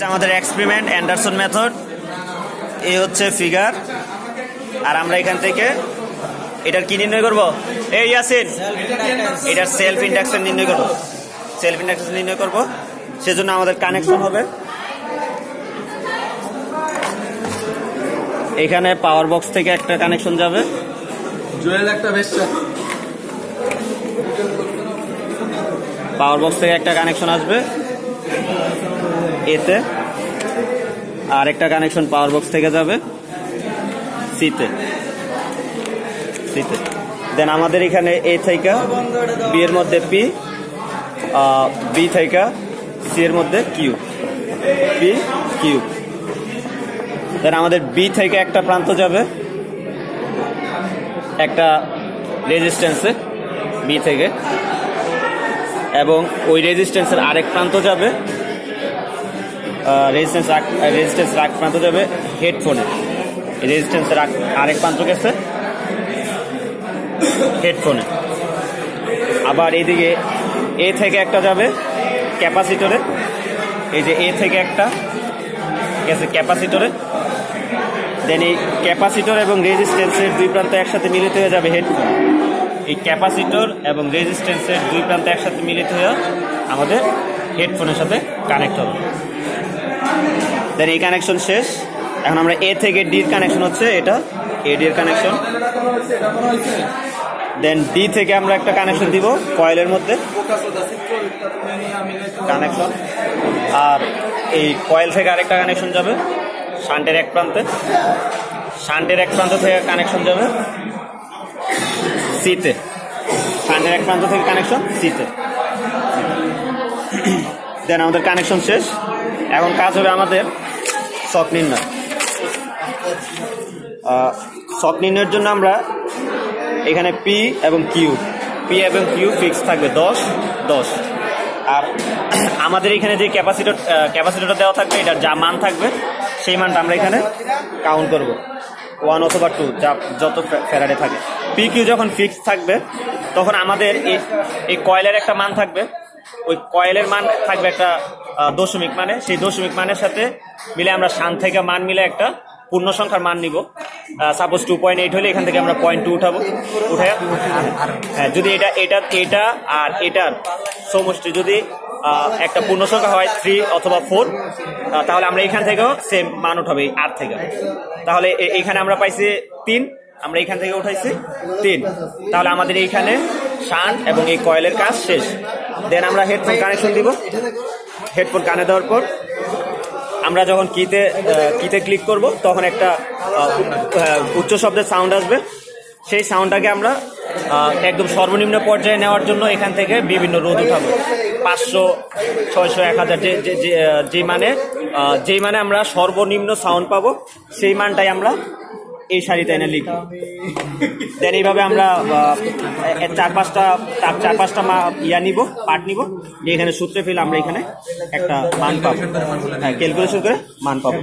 আমাদের experiment Anderson method. এই হচ্ছে ফিগার, আর আমরা এখান থেকে এটার কি নির্ণয় করব? এই ইয়াসিন, এটার সেলফ ইন্ডাকশন নির্ণয় করব। সেলফ ইন্ডাকশন নির্ণয় করব, সেজন্য আমাদের কানেকশন হবে এখানে পাওয়ার বক্স থেকে একটা কানেকশন যাবে, পাওয়ার বক্স থেকে একটা কানেকশন আসবে এতে, আর একটা কানেকশন পাওয়ার বক্স থেকে যাবে সিতে। দেন আমাদের এখানে এ থেকে বি এর মধ্যে পি, বি থেকে সি এর মধ্যে কিউ, পি কিউ। দেন আমাদের বি থেকে একটা প্রান্ত যাবে একটা রেজিস্ট্যান্সে বি থেকে, এবং ওই রেজিস্ট্যান্সের আরেক প্রান্ত যাবে রেজিস্ট্যান্সের আরেক প্রান্ত যাবে হেডফোনে। রেজিস্ট্যান্সের আরেক প্রান্ত গেছে হেডফোনে। আবার এইদিকে এ থেকে একটা যাবে ক্যাপাসিটরে, এই যে এ থেকে একটা গেছে ক্যাপাসিটরে। দেন এই ক্যাপাসিটর এবং রেজিস্ট্যান্সের দুই প্রান্ত একসাথে মিলিত হয়ে যাবে হেডফোন। এই ক্যাপাসিটর এবং রেজিস্ট্যান্সের দুই প্রান্ত একসাথে মিলিত হয়ে আমাদের হেডফোনের সাথে কানেক্ট হবে। দেন এই কানেকশন শেষ। এখন আমরা এ থেকে ডির কানেকশন হচ্ছে এটা, এ ডির কানেকশন। দেন ডি থেকে আমরা একটা কানেকশন দিব কয়েলের মধ্যে কানেকশন, আর এই কয়েল থেকে আরেকটা কানেকশন যাবে শান্টের এক প্রান্তে, শান্টের এক প্রান্ত থেকে কানেকশন যাবে সিতে, শান্টের এক প্রান্ত থেকে কানেকশন সিতে। দেন আমাদের কানেকশন শেষ। এখন কাজ হবে আমাদের শক নির্ণয়। শক নির্ণয়ের জন্য আমরা এখানে পি এবং কিউ ফিক্স থাকবে 10 আর আমাদের এখানে যে ক্যাপাসিটরটা দেওয়া থাকবে, এটার যা মান থাকবে সেই মানটা আমরা এখানে কাউন্ট করব 1 অথবা 2, যত ফ্যারাডে থাকে। পি কিউ যখন ফিক্স থাকবে তখন আমাদের এই কয়েলের একটা মান থাকবে, ওই কয়েলের মান থাকবে একটা দশমিক মানে, সেই দশমিক মানের সাথে মিলে আমরা শান থেকে মান মিলে একটা পূর্ণ সংখ্যার মান নিব। সাপোজ 2.8 হলে এখান থেকে আমরা 0.2 উঠাবো, উঠে যদি এটা আর এটার সমষ্টি যদি একটা পূর্ণ সংখ্যা হয় 3 অথবা 4, তাহলে আমরা এখান থেকেও সেম মান উঠাবো এই আর থেকে। তাহলে এইখানে আমরা পাইছি 3, আমরা এখান থেকে উঠাইছি 3, তাহলে আমাদের এইখানে শান্ট এবং এই কয়েলের কাজ শেষ। দেন আমরা হেডফোন কানেকশন দিব। হেডফোন কানে দেওয়ার পর আমরা যখন কিতে ক্লিক করব তখন একটা উচ্চ শব্দের সাউন্ড আসবে। সেই সাউন্ডটাকে আমরা একদম সর্বনিম্ন পর্যায়ে নেওয়ার জন্য এখান থেকে বিভিন্ন রোধ উঠাবো, 500, 600, 1000, যেই মানে আমরা সর্বনিম্ন সাউন্ড পাবো সেই মানটাই আমরা এই সারিতে এনে লিখব। দেন এইভাবে আমরা 4-5টা পার্ট নিব, যে এখানে সূত্রে ফেলে আমরা এখানে একটা মান পাবো, ক্যালকুলেশন করে মান পাবো।